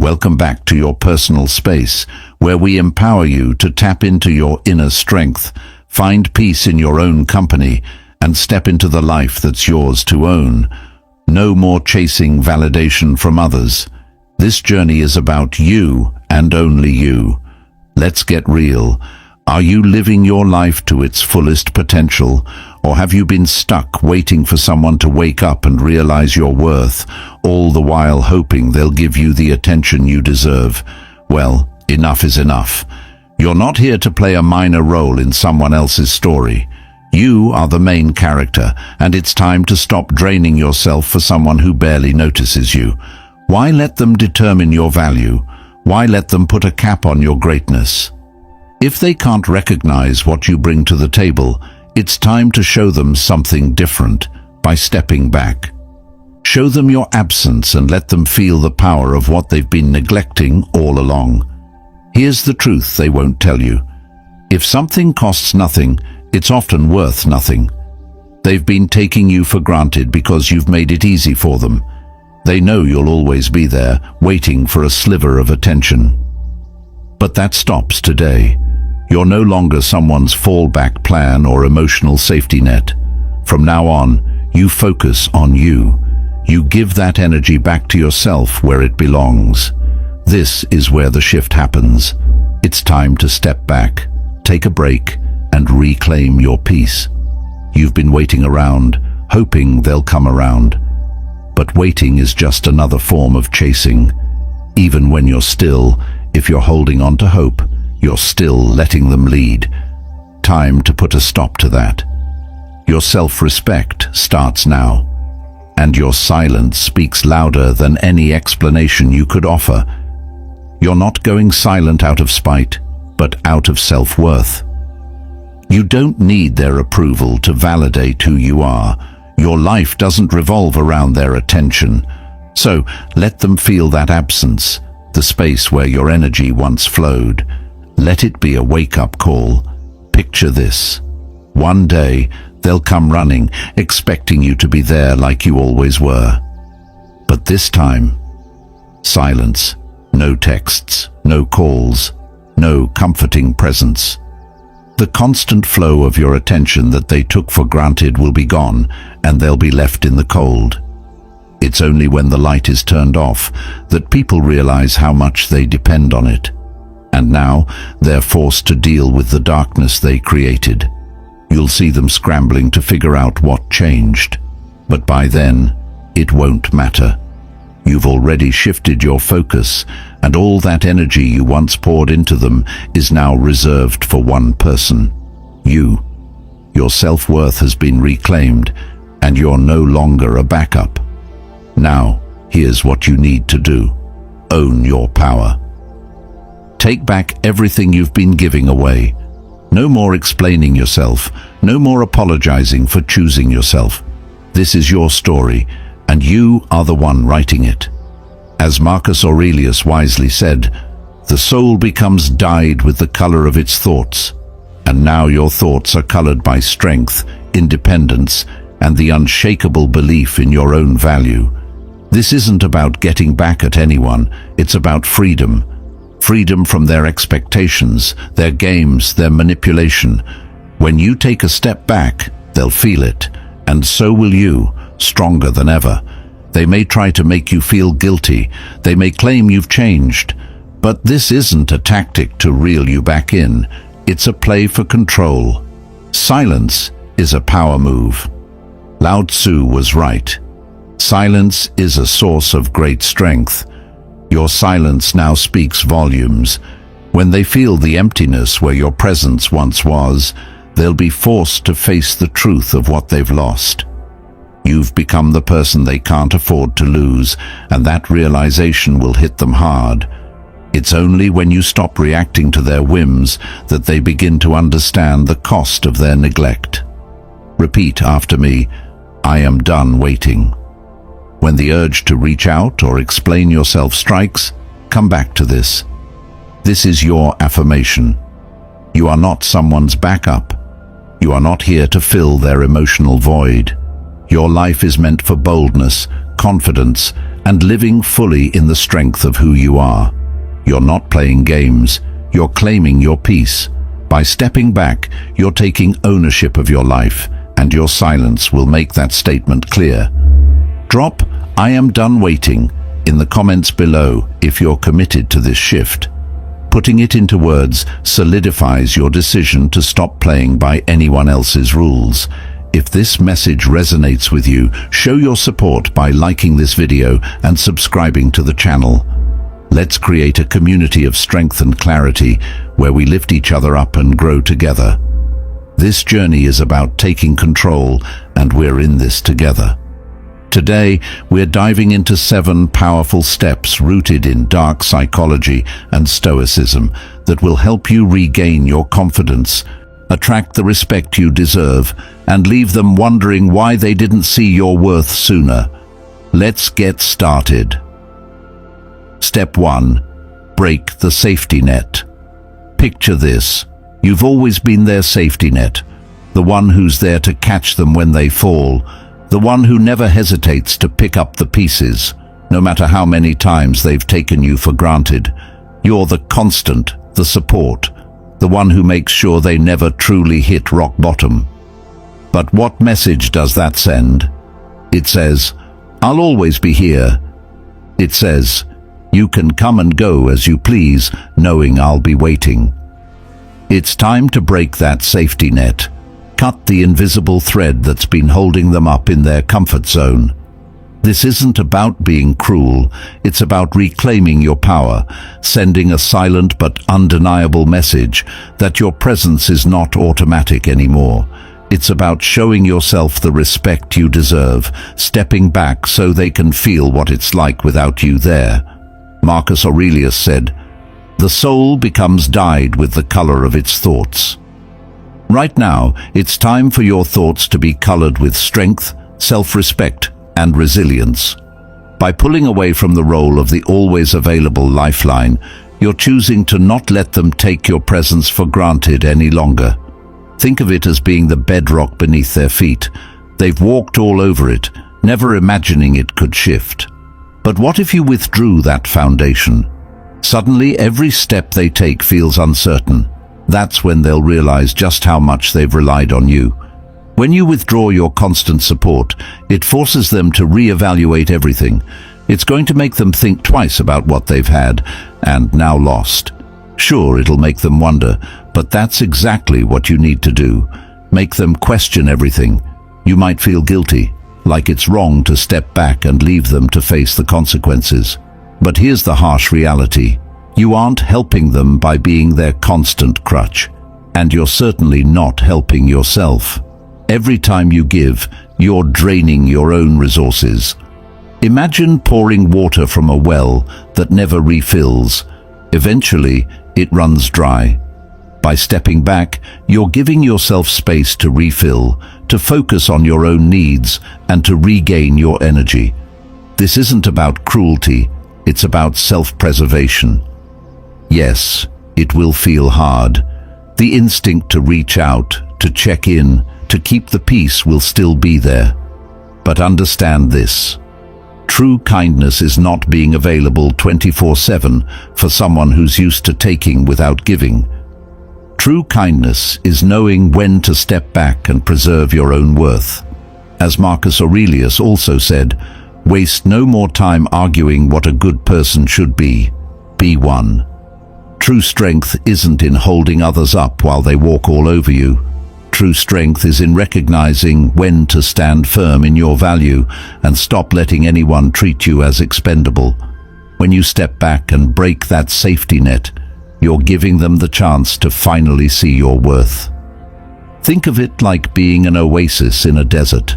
Welcome back to your personal space, where we empower you to tap into your inner strength, find peace in your own company, and step into the life that's yours to own. No more chasing validation from others. This journey is about you and only you. Let's get real. Are you living your life to its fullest potential, or have you been stuck waiting for someone to wake up and realize your worth, all the while hoping they'll give you the attention you deserve? Well, enough is enough. You're not here to play a minor role in someone else's story. You are the main character, and it's time to stop draining yourself for someone who barely notices you. Why let them determine your value? Why let them put a cap on your greatness? If they can't recognize what you bring to the table, it's time to show them something different by stepping back. Show them your absence and let them feel the power of what they've been neglecting all along. Here's the truth they won't tell you. If something costs nothing, it's often worth nothing. They've been taking you for granted because you've made it easy for them. They know you'll always be there, waiting for a sliver of attention. But that stops today. You're no longer someone's fallback plan or emotional safety net. From now on, you focus on you. You give that energy back to yourself where it belongs. This is where the shift happens. It's time to step back, take a break, and reclaim your peace. You've been waiting around, hoping they'll come around. But waiting is just another form of chasing. Even when you're still, if you're holding on to hope, you're still letting them lead. Time to put a stop to that. Your self-respect starts now, and your silence speaks louder than any explanation you could offer. You're not going silent out of spite, but out of self-worth. You don't need their approval to validate who you are. Your life doesn't revolve around their attention. So let them feel that absence, the space where your energy once flowed. Let it be a wake-up call. Picture this. One day, they'll come running, expecting you to be there like you always were. But this time, silence. No texts, no calls, no comforting presence. The constant flow of your attention that they took for granted will be gone, and they'll be left in the cold. It's only when the light is turned off that people realize how much they depend on it. And now they're forced to deal with the darkness they created. You'll see them scrambling to figure out what changed. But by then, it won't matter. You've already shifted your focus, and all that energy you once poured into them is now reserved for one person. You. Your self-worth has been reclaimed, and you're no longer a backup. Now, here's what you need to do. Own your power. Take back everything you've been giving away. No more explaining yourself, no more apologizing for choosing yourself. This is your story, and you are the one writing it. As Marcus Aurelius wisely said, the soul becomes dyed with the color of its thoughts, and now your thoughts are colored by strength, independence, and the unshakable belief in your own value. This isn't about getting back at anyone, it's about freedom. Freedom from their expectations, their games, their manipulation. When you take a step back, they'll feel it, and so will you, stronger than ever. They may try to make you feel guilty, they may claim you've changed, but this isn't a tactic to reel you back in, it's a play for control. Silence is a power move. Lao Tzu was right. Silence is a source of great strength. Your silence now speaks volumes. When they feel the emptiness where your presence once was, they'll be forced to face the truth of what they've lost. You've become the person they can't afford to lose, and that realization will hit them hard. It's only when you stop reacting to their whims that they begin to understand the cost of their neglect. Repeat after me, I am done waiting. When the urge to reach out or explain yourself strikes, come back to this. This is your affirmation. You are not someone's backup. You are not here to fill their emotional void. Your life is meant for boldness, confidence, and living fully in the strength of who you are. You're not playing games, you're claiming your peace. By stepping back, you're taking ownership of your life, and your silence will make that statement clear. Drop "I am done waiting" in the comments below if you're committed to this shift. Putting it into words solidifies your decision to stop playing by anyone else's rules. If this message resonates with you, show your support by liking this video and subscribing to the channel. Let's create a community of strength and clarity where we lift each other up and grow together. This journey is about taking control, and we're in this together. Today, we're diving into 7 powerful steps rooted in dark psychology and Stoicism that will help you regain your confidence, attract the respect you deserve, and leave them wondering why they didn't see your worth sooner. Let's get started. Step 1. Break the safety net. Picture this. You've always been their safety net, the one who's there to catch them when they fall, the one who never hesitates to pick up the pieces, no matter how many times they've taken you for granted. You're the constant, the support, the one who makes sure they never truly hit rock bottom. But what message does that send? It says, "I'll always be here." It says, "You can come and go as you please, knowing I'll be waiting." It's time to break that safety net. Cut the invisible thread that's been holding them up in their comfort zone. This isn't about being cruel, it's about reclaiming your power, sending a silent but undeniable message that your presence is not automatic anymore. It's about showing yourself the respect you deserve, stepping back so they can feel what it's like without you there. Marcus Aurelius said, "The soul becomes dyed with the color of its thoughts." Right now, it's time for your thoughts to be colored with strength, self-respect, and resilience. By pulling away from the role of the always available lifeline, you're choosing to not let them take your presence for granted any longer. Think of it as being the bedrock beneath their feet. They've walked all over it, never imagining it could shift. But what if you withdrew that foundation? Suddenly, every step they take feels uncertain. That's when they'll realize just how much they've relied on you. When you withdraw your constant support, it forces them to reevaluate everything. It's going to make them think twice about what they've had and now lost. Sure, it'll make them wonder, but that's exactly what you need to do. Make them question everything. You might feel guilty, like it's wrong to step back and leave them to face the consequences. But here's the harsh reality. You aren't helping them by being their constant crutch, and you're certainly not helping yourself. Every time you give, you're draining your own resources. Imagine pouring water from a well that never refills. Eventually, it runs dry. By stepping back, you're giving yourself space to refill, to focus on your own needs, and to regain your energy. This isn't about cruelty, it's about self-preservation. Yes, it will feel hard. The instinct to reach out, to check in, to keep the peace will still be there. But understand this. True kindness is not being available 24/7 for someone who's used to taking without giving. True kindness is knowing when to step back and preserve your own worth. As Marcus Aurelius also said, "Waste no more time arguing what a good person should be. Be one." True strength isn't in holding others up while they walk all over you. True strength is in recognizing when to stand firm in your value and stop letting anyone treat you as expendable. When you step back and break that safety net, you're giving them the chance to finally see your worth. Think of it like being an oasis in a desert.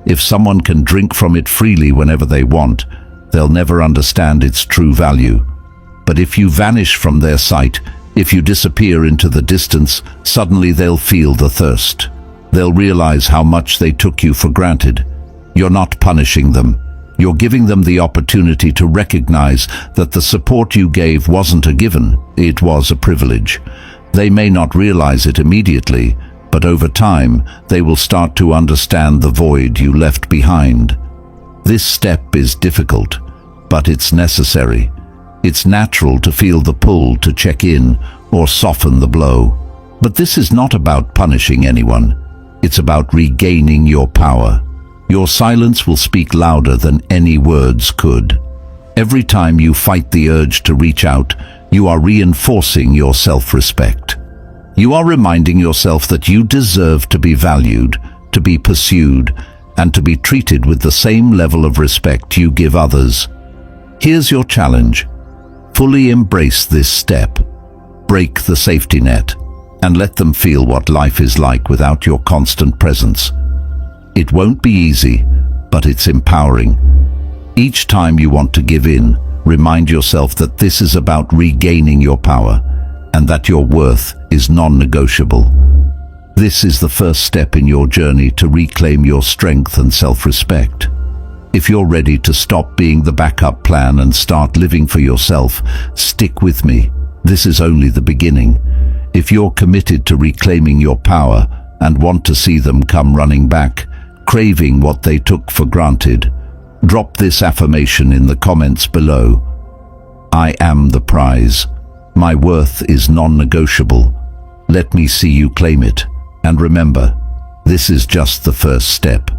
If someone can drink from it freely whenever they want, they'll never understand its true value. But if you vanish from their sight, if you disappear into the distance, suddenly they'll feel the thirst. They'll realize how much they took you for granted. You're not punishing them. You're giving them the opportunity to recognize that the support you gave wasn't a given, it was a privilege. They may not realize it immediately, but over time, they will start to understand the void you left behind. This step is difficult. but it's necessary. It's natural to feel the pull to check in or soften the blow. But this is not about punishing anyone. It's about regaining your power. Your silence will speak louder than any words could. Every time you fight the urge to reach out, you are reinforcing your self-respect. You are reminding yourself that you deserve to be valued, to be pursued, and to be treated with the same level of respect you give others. Here's your challenge. Fully embrace this step. Break the safety net, and let them feel what life is like without your constant presence. It won't be easy, but it's empowering. Each time you want to give in, remind yourself that this is about regaining your power, and that your worth is non-negotiable. This is the first step in your journey to reclaim your strength and self-respect. If you're ready to stop being the backup plan and start living for yourself, stick with me. This is only the beginning. If you're committed to reclaiming your power and want to see them come running back, craving what they took for granted, drop this affirmation in the comments below. I am the prize. My worth is non-negotiable. Let me see you claim it. And remember, this is just the first step.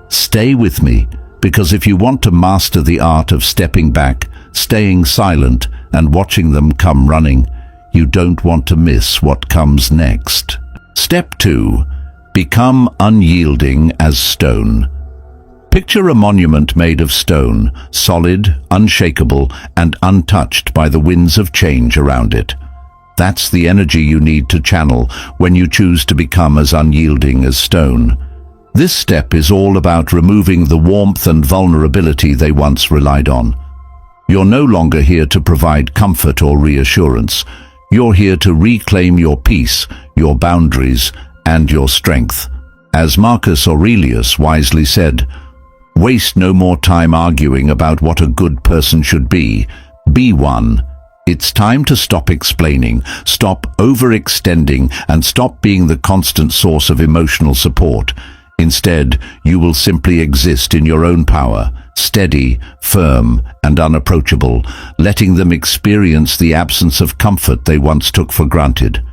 Stay with me, because if you want to master the art of stepping back, staying silent, and watching them come running, you don't want to miss what comes next. Step 2. Become unyielding as stone. Picture a monument made of stone, solid, unshakable, and untouched by the winds of change around it. That's the energy you need to channel when you choose to become as unyielding as stone. This step is all about removing the warmth and vulnerability they once relied on. You're no longer here to provide comfort or reassurance. You're here to reclaim your peace, your boundaries, and your strength. As Marcus Aurelius wisely said, "Waste no more time arguing about what a good person should be. Be one." It's time to stop explaining, stop overextending, and stop being the constant source of emotional support. Instead, you will simply exist in your own power, steady, firm, and unapproachable, letting them experience the absence of comfort they once took for granted.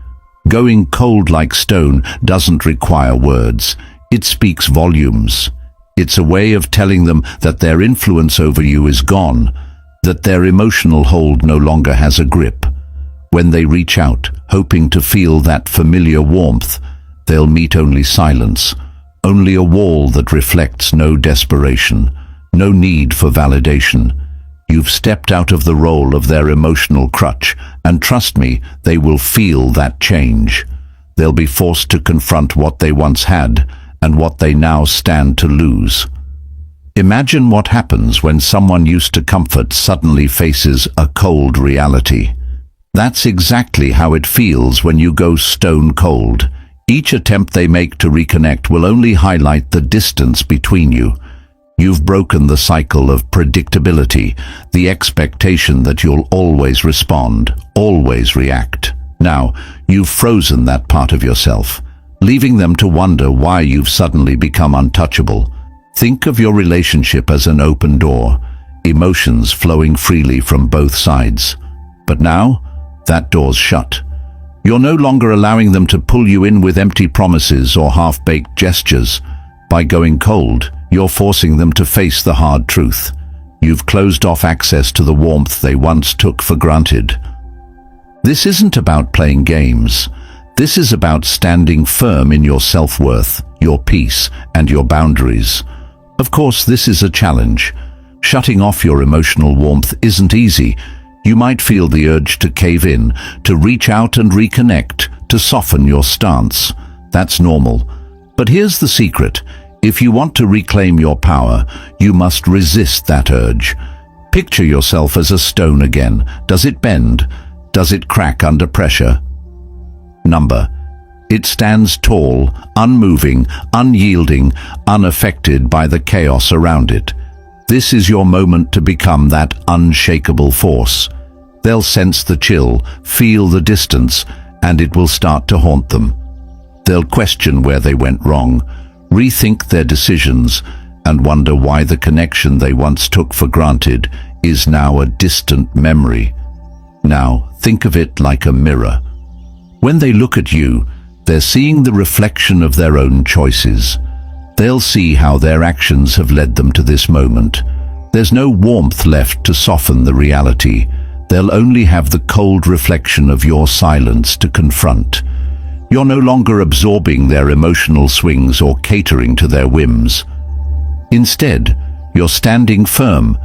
Going cold like stone doesn't require words. It speaks volumes. It's a way of telling them that their influence over you is gone, that their emotional hold no longer has a grip. When they reach out, hoping to feel that familiar warmth, they'll meet only silence, only a wall that reflects no desperation, no need for validation. You've stepped out of the role of their emotional crutch, and trust me, they will feel that change. They'll be forced to confront what they once had and what they now stand to lose. Imagine what happens when someone used to comfort suddenly faces a cold reality. That's exactly how it feels when you go stone cold. Each attempt they make to reconnect will only highlight the distance between you. You've broken the cycle of predictability, the expectation that you'll always respond, always react. Now, you've frozen that part of yourself, leaving them to wonder why you've suddenly become untouchable. Think of your relationship as an open door, emotions flowing freely from both sides. But now, that door's shut. You're no longer allowing them to pull you in with empty promises or half-baked gestures. By going cold, you're forcing them to face the hard truth. You've closed off access to the warmth they once took for granted. This isn't about playing games. This is about standing firm in your self-worth, your peace, and your boundaries. Of course, this is a challenge. Shutting off your emotional warmth isn't easy. You might feel the urge to cave in, to reach out and reconnect, to soften your stance. That's normal. But here's the secret. If you want to reclaim your power, you must resist that urge. Picture yourself as a stone again. Does it bend? Does it crack under pressure? It stands tall, unmoving, unyielding, unaffected by the chaos around it. This is your moment to become that unshakable force. They'll sense the chill, feel the distance, and it will start to haunt them. They'll question where they went wrong, rethink their decisions, and wonder why the connection they once took for granted is now a distant memory. Now, think of it like a mirror. When they look at you, they're seeing the reflection of their own choices. They'll see how their actions have led them to this moment. There's no warmth left to soften the reality. They'll only have the cold reflection of your silence to confront. You're no longer absorbing their emotional swings or catering to their whims. Instead, you're standing firm,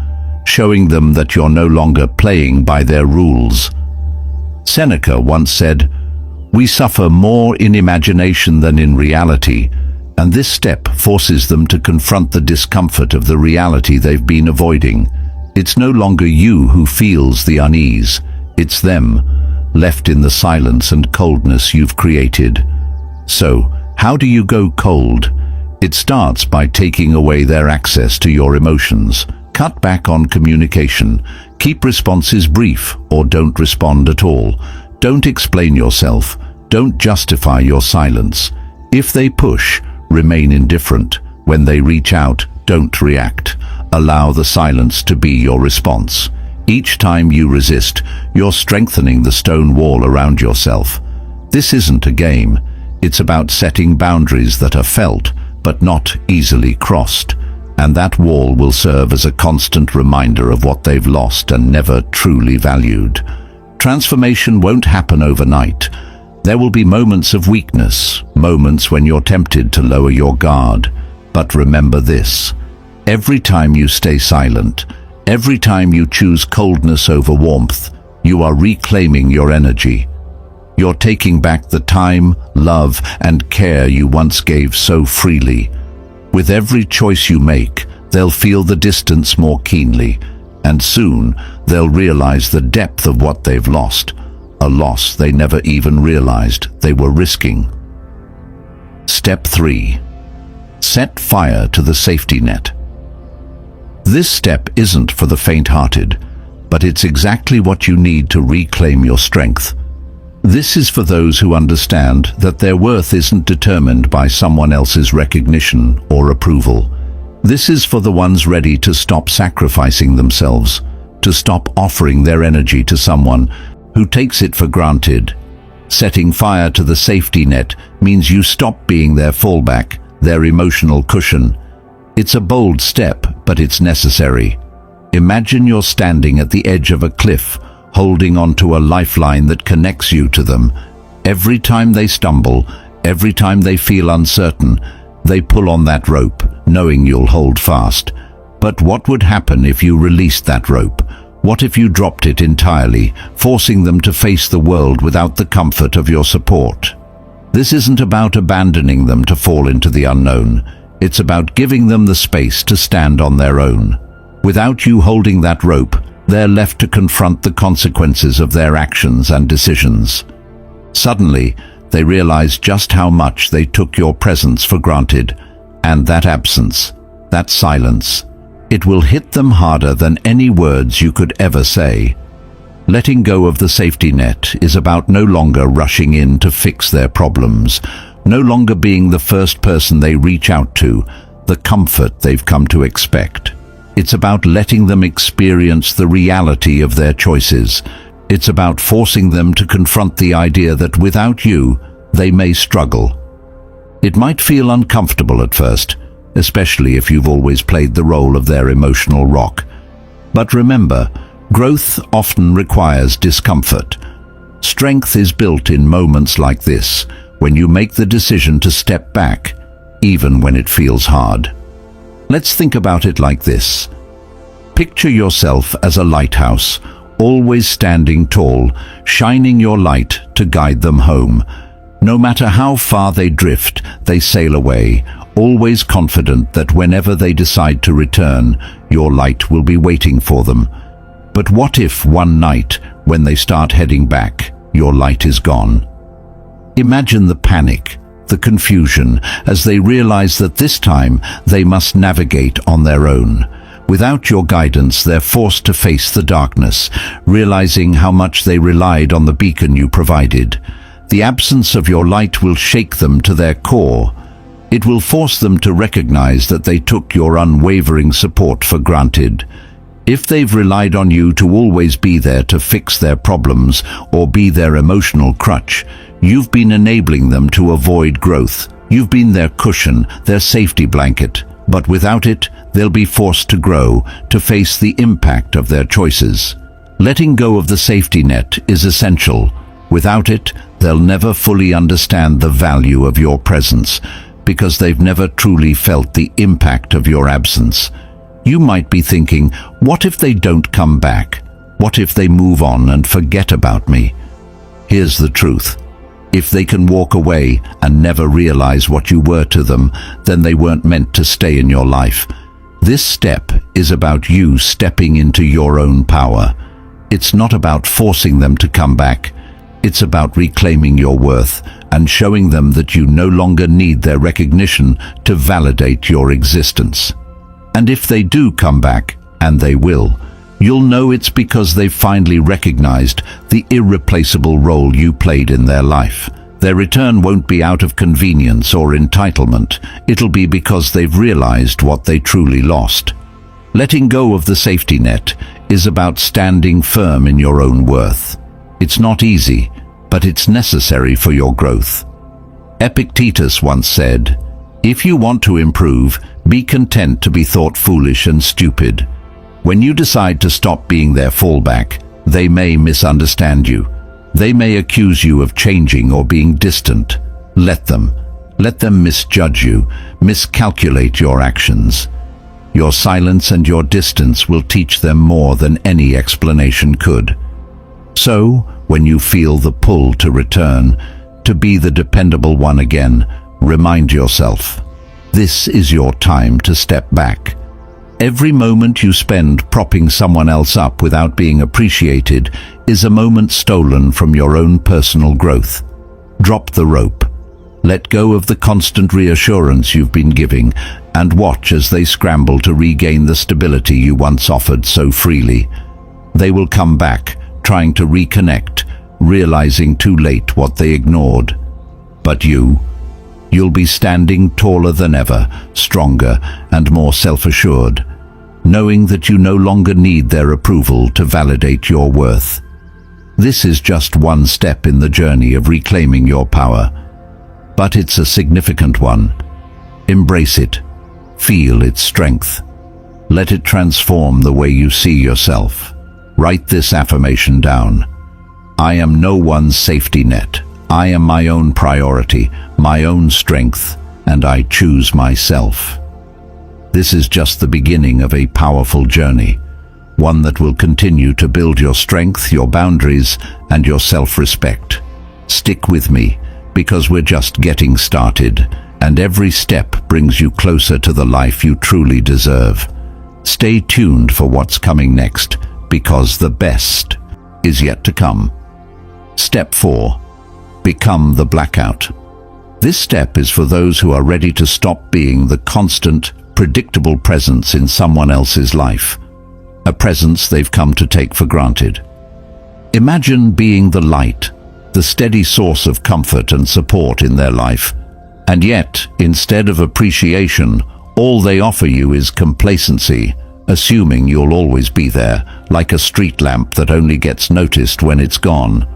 showing them that you're no longer playing by their rules. Seneca once said, "We suffer more in imagination than in reality," and this step forces them to confront the discomfort of the reality they've been avoiding. It's no longer you who feels the unease, it's them, left in the silence and coldness you've created. So, how do you go cold? It starts by taking away their access to your emotions. Cut back on communication. Keep responses brief or don't respond at all. Don't explain yourself. Don't justify your silence. If they push, remain indifferent. When they reach out, don't react. Allow the silence to be your response. Each time you resist, you're strengthening the stone wall around yourself. This isn't a game. It's about setting boundaries that are felt, but not easily crossed. And that wall will serve as a constant reminder of what they've lost and never truly valued. Transformation won't happen overnight. There will be moments of weakness, moments when you're tempted to lower your guard. But remember this: every time you stay silent, every time you choose coldness over warmth, you are reclaiming your energy. You're taking back the time, love, and care you once gave so freely. With every choice you make, they'll feel the distance more keenly, and soon they'll realize the depth of what they've lost, a loss they never even realized they were risking. Step 3. Set fire to the safety net. This step isn't for the faint-hearted, but it's exactly what you need to reclaim your strength. This is for those who understand that their worth isn't determined by someone else's recognition or approval. This is for the ones ready to stop sacrificing themselves, to stop offering their energy to someone who takes it for granted. Setting fire to the safety net means you stop being their fallback, their emotional cushion. It's a bold step, but it's necessary. Imagine you're standing at the edge of a cliff, holding onto a lifeline that connects you to them. Every time they stumble, every time they feel uncertain, they pull on that rope, knowing you'll hold fast. But what would happen if you released that rope? What if you dropped it entirely, forcing them to face the world without the comfort of your support? This isn't about abandoning them to fall into the unknown. It's about giving them the space to stand on their own. Without you holding that rope, they're left to confront the consequences of their actions and decisions. Suddenly, they realize just how much they took your presence for granted, and that absence, that silence, it will hit them harder than any words you could ever say. Letting go of the safety net is about no longer rushing in to fix their problems, no longer being the first person they reach out to, the comfort they've come to expect. It's about letting them experience the reality of their choices. It's about forcing them to confront the idea that without you, they may struggle. It might feel uncomfortable at first, especially if you've always played the role of their emotional rock. But remember, growth often requires discomfort. Strength is built in moments like this, when you make the decision to step back, even when it feels hard. Let's think about it like this. Picture yourself as a lighthouse, always standing tall, shining your light to guide them home. No matter how far they drift, they sail away, always confident that whenever they decide to return, your light will be waiting for them. But what if one night, when they start heading back, your light is gone? Imagine the panic, the confusion, as they realize that this time they must navigate on their own. Without your guidance, they're forced to face the darkness, realizing how much they relied on the beacon you provided. The absence of your light will shake them to their core. It will force them to recognize that they took your unwavering support for granted. If they've relied on you to always be there to fix their problems or be their emotional crutch, you've been enabling them to avoid growth. You've been their cushion, their safety blanket. But without it, they'll be forced to grow, to face the impact of their choices. Letting go of the safety net is essential. Without it, they'll never fully understand the value of your presence, because they've never truly felt the impact of your absence. You might be thinking, what if they don't come back? What if they move on and forget about me? Here's the truth. If they can walk away and never realize what you were to them, then they weren't meant to stay in your life. This step is about you stepping into your own power. It's not about forcing them to come back. It's about reclaiming your worth and showing them that you no longer need their recognition to validate your existence. And if they do come back, and they will, you'll know it's because they've finally recognized the irreplaceable role you played in their life. Their return won't be out of convenience or entitlement. It'll be because they've realized what they truly lost. Letting go of the safety net is about standing firm in your own worth. It's not easy, but it's necessary for your growth. Epictetus once said, "If you want to improve, be content to be thought foolish and stupid." When you decide to stop being their fallback, they may misunderstand you. They may accuse you of changing or being distant. Let them misjudge you, miscalculate your actions. Your silence and your distance will teach them more than any explanation could. So, when you feel the pull to return, to be the dependable one again, remind yourself, this is your time to step back. Every moment you spend propping someone else up without being appreciated is a moment stolen from your own personal growth. Drop the rope. Let go of the constant reassurance you've been giving and watch as they scramble to regain the stability you once offered so freely. They will come back, trying to reconnect, realizing too late what they ignored. But you'll be standing taller than ever, stronger and more self-assured, knowing that you no longer need their approval to validate your worth. This is just one step in the journey of reclaiming your power, but it's a significant one. Embrace it. Feel its strength. Let it transform the way you see yourself. Write this affirmation down. I am no one's safety net. I am my own priority, my own strength, and I choose myself. This is just the beginning of a powerful journey, one that will continue to build your strength, your boundaries, and your self-respect. Stick with me, because we're just getting started, and every step brings you closer to the life you truly deserve. Stay tuned for what's coming next, because the best is yet to come. Step 4. Become the blackout. This step is for those who are ready to stop being the constant, predictable presence in someone else's life, a presence they've come to take for granted. Imagine being the light, the steady source of comfort and support in their life, and yet, instead of appreciation, all they offer you is complacency, assuming you'll always be there, like a street lamp that only gets noticed when it's gone.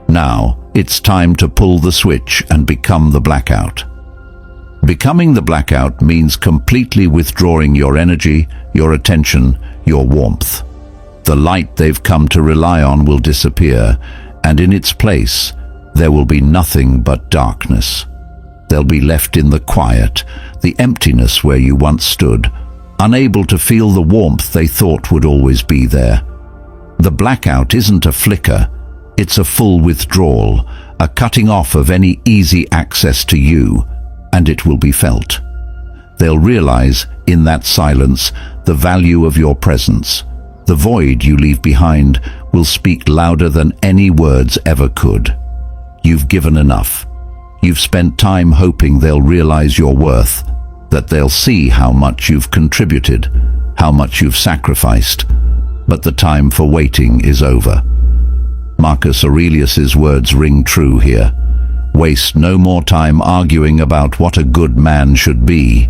Now, it's time to pull the switch and become the blackout. Becoming the blackout means completely withdrawing your energy, your attention, your warmth. The light they've come to rely on will disappear, and in its place, there will be nothing but darkness. They'll be left in the quiet, the emptiness where you once stood, unable to feel the warmth they thought would always be there. The blackout isn't a flicker, it's a full withdrawal, a cutting off of any easy access to you, and it will be felt. They'll realize, in that silence, the value of your presence. The void you leave behind will speak louder than any words ever could. You've given enough. You've spent time hoping they'll realize your worth, that they'll see how much you've contributed, how much you've sacrificed. But the time for waiting is over. Marcus Aurelius's words ring true here. Waste no more time arguing about what a good man should be.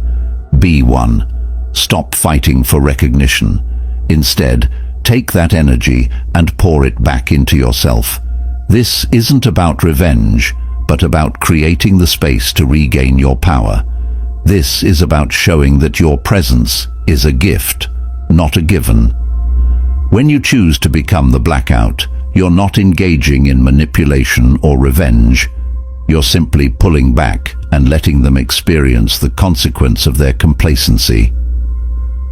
Be one. Stop fighting for recognition. Instead, take that energy and pour it back into yourself. This isn't about revenge, but about creating the space to regain your power. This is about showing that your presence is a gift, not a given. When you choose to become the blackout, you're not engaging in manipulation or revenge. You're simply pulling back and letting them experience the consequence of their complacency.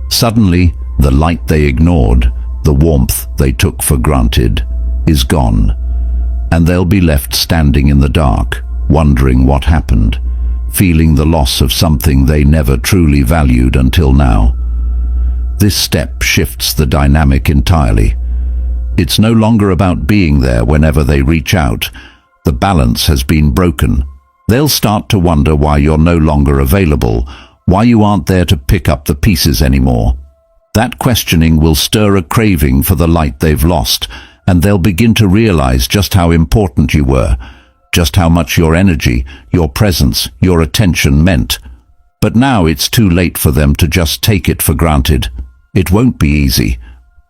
Suddenly, the light they ignored, the warmth they took for granted, is gone, and they'll be left standing in the dark, wondering what happened, feeling the loss of something they never truly valued until now. This step shifts the dynamic entirely. It's no longer about being there whenever they reach out. The balance has been broken. They'll start to wonder why you're no longer available, why you aren't there to pick up the pieces anymore. That questioning will stir a craving for the light they've lost, and they'll begin to realize just how important you were, just how much your energy, your presence, your attention meant. But now it's too late for them to just take it for granted. It won't be easy.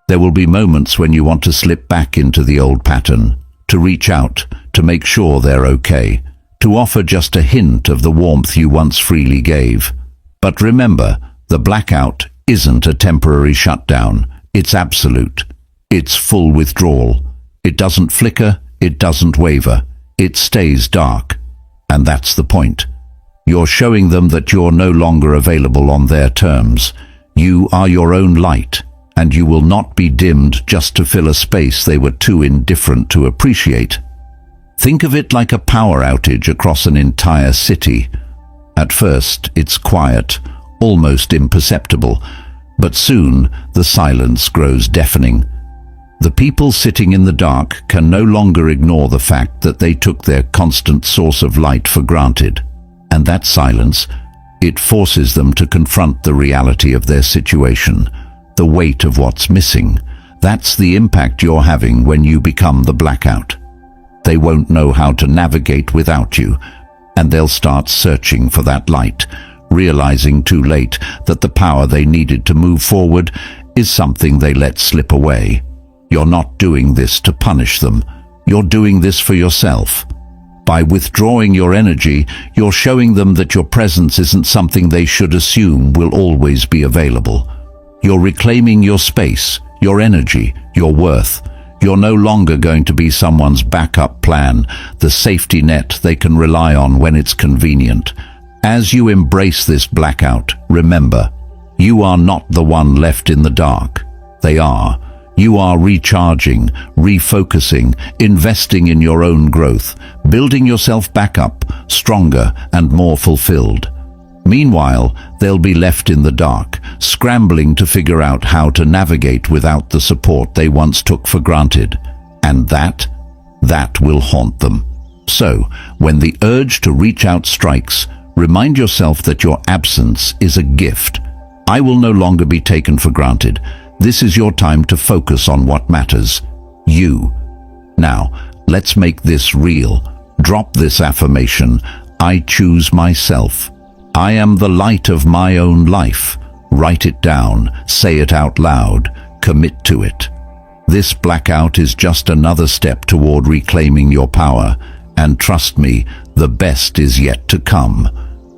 There will be moments when you want to slip back into the old pattern, to reach out, to make sure they're okay, to offer just a hint of the warmth you once freely gave. But remember, the blackout isn't a temporary shutdown. It's absolute. It's full withdrawal. It doesn't flicker, it doesn't waver. It stays dark. And that's the point. You're showing them that you're no longer available on their terms. You are your own light, and you will not be dimmed just to fill a space they were too indifferent to appreciate. Think of it like a power outage across an entire city. At first, it's quiet, almost imperceptible, but soon the silence grows deafening. The people sitting in the dark can no longer ignore the fact that they took their constant source of light for granted. And that silence, it forces them to confront the reality of their situation, the weight of what's missing. That's the impact you're having when you become the blackout. They won't know how to navigate without you, and they'll start searching for that light, realizing too late that the power they needed to move forward is something they let slip away. You're not doing this to punish them. You're doing this for yourself. By withdrawing your energy, you're showing them that your presence isn't something they should assume will always be available. You're reclaiming your space, your energy, your worth. You're no longer going to be someone's backup plan, the safety net they can rely on when it's convenient. As you embrace this blackout, remember, you are not the one left in the dark. They are. You are recharging, refocusing, investing in your own growth, building yourself back up, stronger and more fulfilled. Meanwhile, they'll be left in the dark, scrambling to figure out how to navigate without the support they once took for granted. And that will haunt them. So, when the urge to reach out strikes, remind yourself that your absence is a gift. I will no longer be taken for granted. This is your time to focus on what matters. You. Now, let's make this real. Drop this affirmation. I choose myself. I am the light of my own life. Write it down. Say it out loud. Commit to it. This blackout is just another step toward reclaiming your power. And trust me, the best is yet to come.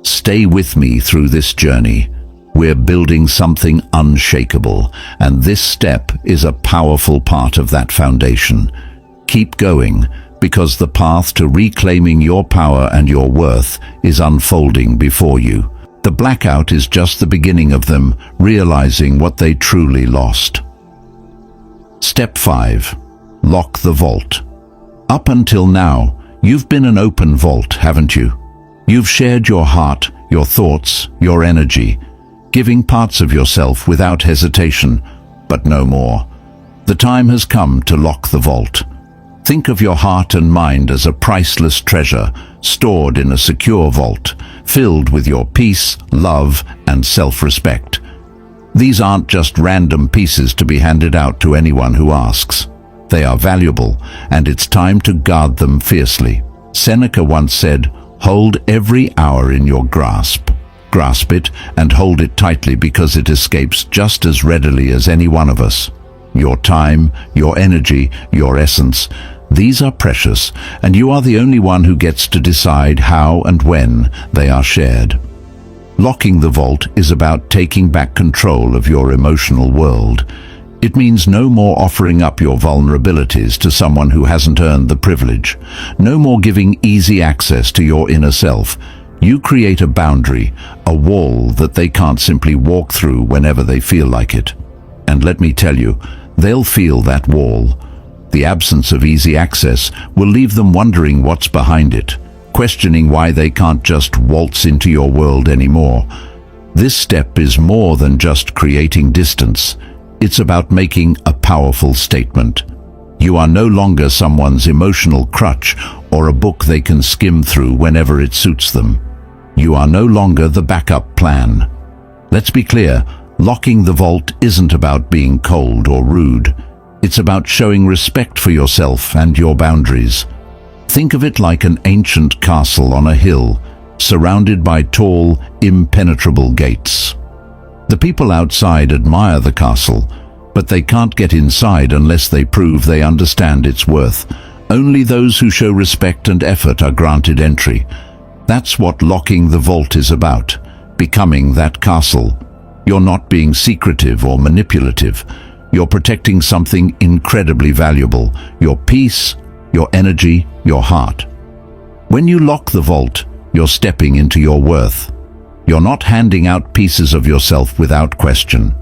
Stay with me through this journey. We're building something unshakable, and this step is a powerful part of that foundation. Keep going, because the path to reclaiming your power and your worth is unfolding before you. The blackout is just the beginning of them realizing what they truly lost. Step 5. Lock the vault. Up until now, you've been an open vault, haven't you? You've shared your heart, your thoughts, your energy, giving parts of yourself without hesitation, but no more. The time has come to lock the vault. Think of your heart and mind as a priceless treasure stored in a secure vault, filled with your peace, love, and self-respect. These aren't just random pieces to be handed out to anyone who asks. They are valuable, and it's time to guard them fiercely. Seneca once said, "Hold every hour in your grasp." Grasp it and hold it tightly, because it escapes just as readily as any one of us. Your time, your energy, your essence, these are precious, and you are the only one who gets to decide how and when they are shared. Locking the vault is about taking back control of your emotional world. It means no more offering up your vulnerabilities to someone who hasn't earned the privilege. No more giving easy access to your inner self. You create a boundary, a wall that they can't simply walk through whenever they feel like it. And let me tell you, they'll feel that wall. The absence of easy access will leave them wondering what's behind it, questioning why they can't just waltz into your world anymore. This step is more than just creating distance. It's about making a powerful statement. You are no longer someone's emotional crutch or a book they can skim through whenever it suits them. You are no longer the backup plan. Let's be clear, locking the vault isn't about being cold or rude. It's about showing respect for yourself and your boundaries. Think of it like an ancient castle on a hill, surrounded by tall, impenetrable gates. The people outside admire the castle, but they can't get inside unless they prove they understand its worth. Only those who show respect and effort are granted entry. That's what locking the vault is about, becoming that castle. You're not being secretive or manipulative. You're protecting something incredibly valuable: your peace, your energy, your heart. When you lock the vault, you're stepping into your worth. You're not handing out pieces of yourself without question.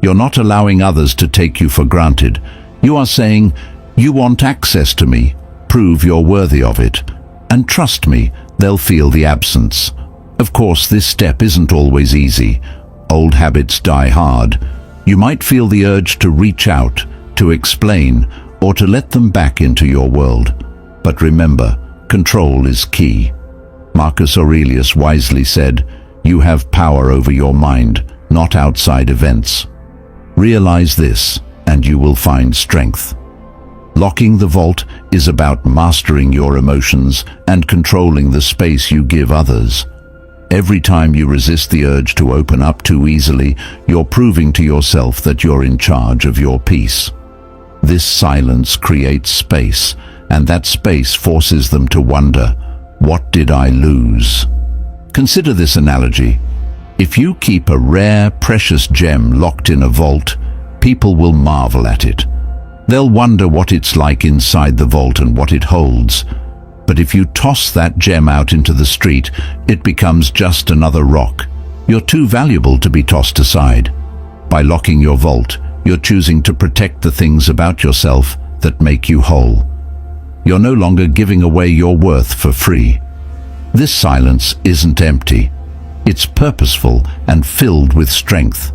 You're not allowing others to take you for granted. You are saying, "You want access to me, prove you're worthy of it. And trust me, they'll feel the absence." Of course, this step isn't always easy. Old habits die hard. You might feel the urge to reach out, to explain, or to let them back into your world. But remember, control is key. Marcus Aurelius wisely said, "You have power over your mind, not outside events." Realize this, and you will find strength. Locking the vault is about mastering your emotions and controlling the space you give others. Every time you resist the urge to open up too easily, you're proving to yourself that you're in charge of your peace. This silence creates space, and that space forces them to wonder, "What did I lose?" Consider this analogy. If you keep a rare, precious gem locked in a vault, people will marvel at it. They'll wonder what it's like inside the vault and what it holds. But if you toss that gem out into the street, it becomes just another rock. You're too valuable to be tossed aside. By locking your vault, you're choosing to protect the things about yourself that make you whole. You're no longer giving away your worth for free. This silence isn't empty. It's purposeful and filled with strength.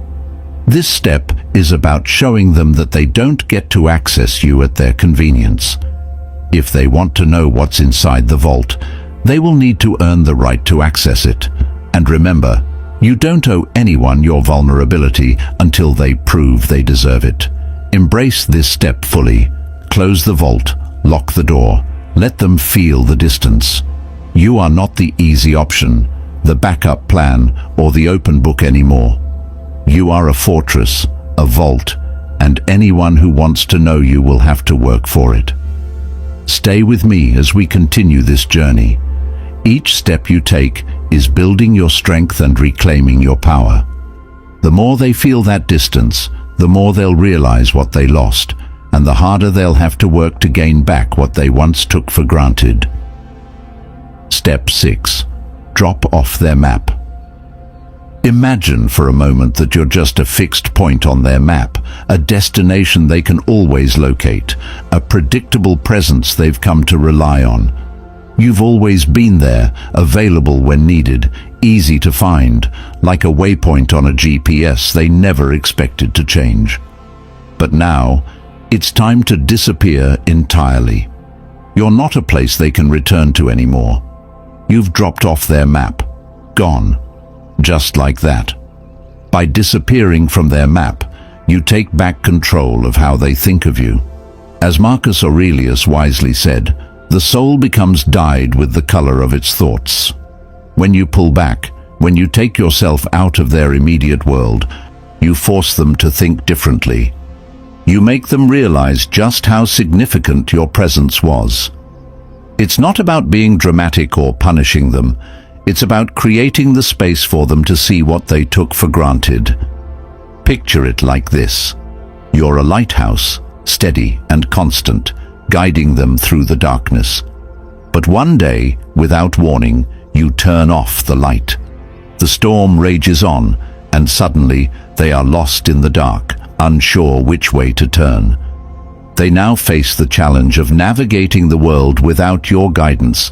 This step is about showing them that they don't get to access you at their convenience. If they want to know what's inside the vault, they will need to earn the right to access it. And remember, you don't owe anyone your vulnerability until they prove they deserve it. Embrace this step fully. Close the vault, lock the door, let them feel the distance. You are not the easy option, the backup plan, or the open book anymore. You are a fortress, a vault, and anyone who wants to know you will have to work for it. Stay with me as we continue this journey. Each step you take is building your strength and reclaiming your power. The more they feel that distance, the more they'll realize what they lost, and the harder they'll have to work to gain back what they once took for granted. Step 6. Drop off their map. Imagine for a moment that you're just a fixed point on their map, a destination they can always locate, a predictable presence they've come to rely on. You've always been there, available when needed, easy to find, like a waypoint on a GPS they never expected to change. But now, it's time to disappear entirely. You're not a place they can return to anymore. You've dropped off their map, gone. Just like that. By disappearing from their map, you take back control of how they think of you. As Marcus Aurelius wisely said, the soul becomes dyed with the color of its thoughts. When you pull back, When you take yourself out of their immediate world, you force them to think differently. You make them realize just how significant your presence was. It's not about being dramatic or punishing them. It's about creating the space for them to see what they took for granted. Picture it like this. You're a lighthouse, steady and constant, guiding them through the darkness. But one day, without warning, you turn off the light. The storm rages on, and suddenly they are lost in the dark, unsure which way to turn. They now face the challenge of navigating the world without your guidance,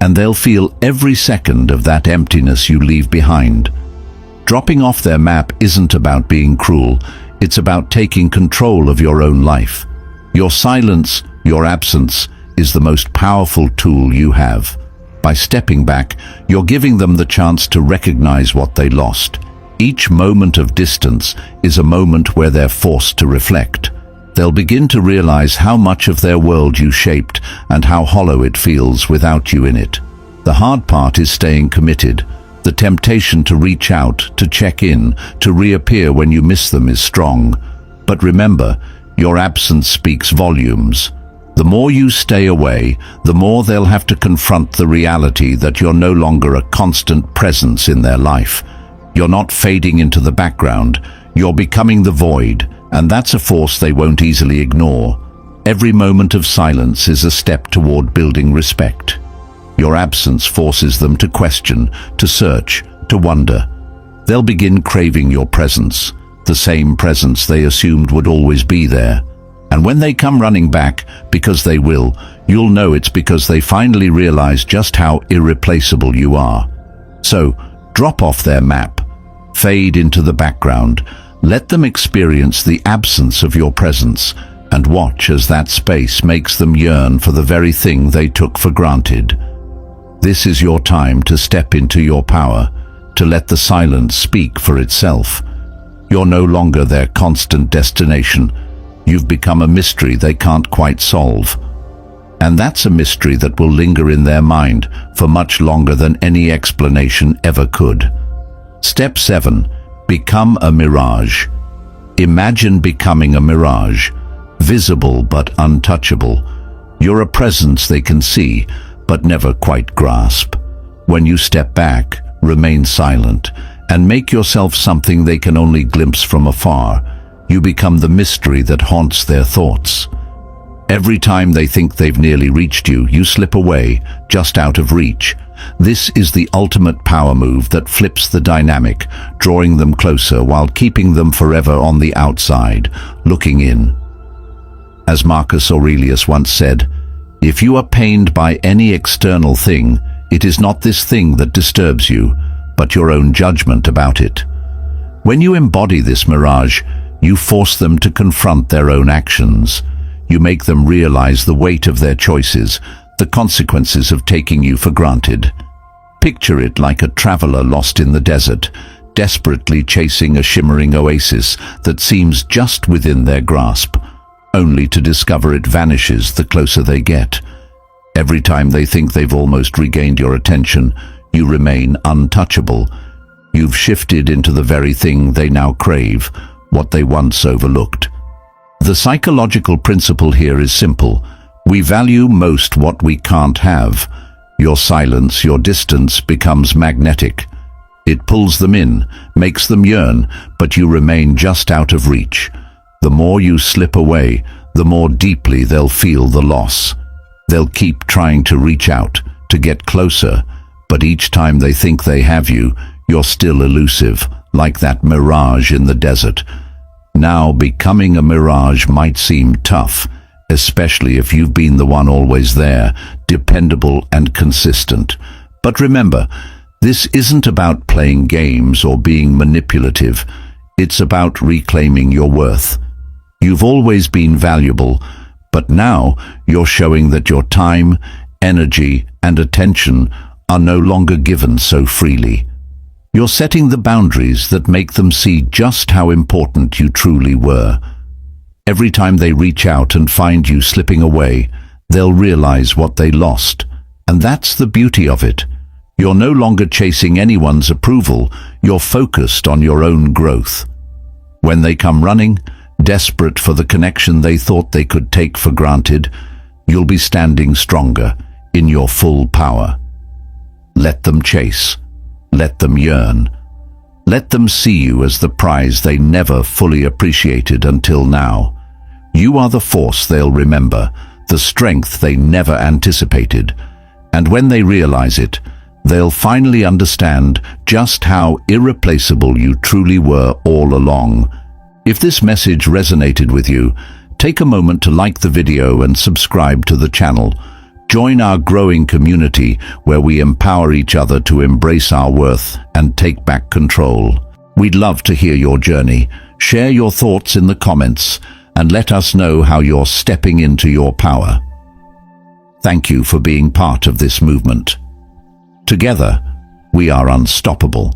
and they'll feel every second of that emptiness you leave behind. Dropping off their map isn't about being cruel, it's about taking control of your own life. Your silence, your absence, is the most powerful tool you have. By stepping back, you're giving them the chance to recognize what they lost. Each moment of distance is a moment where they're forced to reflect. They'll begin to realize how much of their world you shaped and how hollow it feels without you in it. The hard part is staying committed. The temptation to reach out, to check in, to reappear when you miss them is strong. But remember, your absence speaks volumes. The more you stay away, the more they'll have to confront the reality that you're no longer a constant presence in their life. You're not fading into the background, you're becoming the void, and that's a force they won't easily ignore. Every moment of silence is a step toward building respect. Your absence forces them to question, to search, to wonder. They'll begin craving your presence, the same presence they assumed would always be there. And when they come running back, because they will, you'll know it's because they finally realize just how irreplaceable you are. So, drop off their map, fade into the background, let them experience the absence of your presence, and watch as that space makes them yearn for the very thing they took for granted. This is your time to step into your power, to let the silence speak for itself. You're no longer their constant destination. You've become a mystery they can't quite solve. And that's a mystery that will linger in their mind for much longer than any explanation ever could. Step 7. Become a mirage. Imagine becoming a mirage, visible but untouchable. You're a presence they can see, but never quite grasp. When you step back, remain silent, and make yourself something they can only glimpse from afar, you become the mystery that haunts their thoughts. Every time they think they've nearly reached you, you slip away, just out of reach. This is the ultimate power move that flips the dynamic, drawing them closer while keeping them forever on the outside, looking in. As Marcus Aurelius once said, "If you are pained by any external thing, it is not this thing that disturbs you, but your own judgment about it." When you embody this mirage, you force them to confront their own actions. You make them realize the weight of their choices, the consequences of taking you for granted. Picture it like a traveler lost in the desert, desperately chasing a shimmering oasis that seems just within their grasp, only to discover it vanishes the closer they get. Every time they think they've almost regained your attention, you remain untouchable. You've shifted into the very thing they now crave, what they once overlooked. The psychological principle here is simple. We value most what we can't have. Your silence, your distance becomes magnetic. It pulls them in, makes them yearn, but you remain just out of reach. The more you slip away, the more deeply they'll feel the loss. They'll keep trying to reach out, to get closer, but each time they think they have you, you're still elusive, like that mirage in the desert. Now, becoming a mirage might seem tough, especially if you've been the one always there, dependable and consistent. But remember, this isn't about playing games or being manipulative. It's about reclaiming your worth. You've always been valuable, but now you're showing that your time, energy, and attention are no longer given so freely. You're setting the boundaries that make them see just how important you truly were. Every time they reach out and find you slipping away, they'll realize what they lost. And that's the beauty of it. You're no longer chasing anyone's approval, you're focused on your own growth. When they come running, desperate for the connection they thought they could take for granted, you'll be standing stronger, in your full power. Let them chase. Let them yearn. Let them see you as the prize they never fully appreciated until now. You are the force they'll remember, the strength they never anticipated. And when they realize it, they'll finally understand just how irreplaceable you truly were all along. If this message resonated with you, take a moment to like the video and subscribe to the channel. Join our growing community where we empower each other to embrace our worth and take back control. We'd love to hear your journey. Share your thoughts in the comments and let us know how you're stepping into your power. Thank you for being part of this movement. Together, we are unstoppable.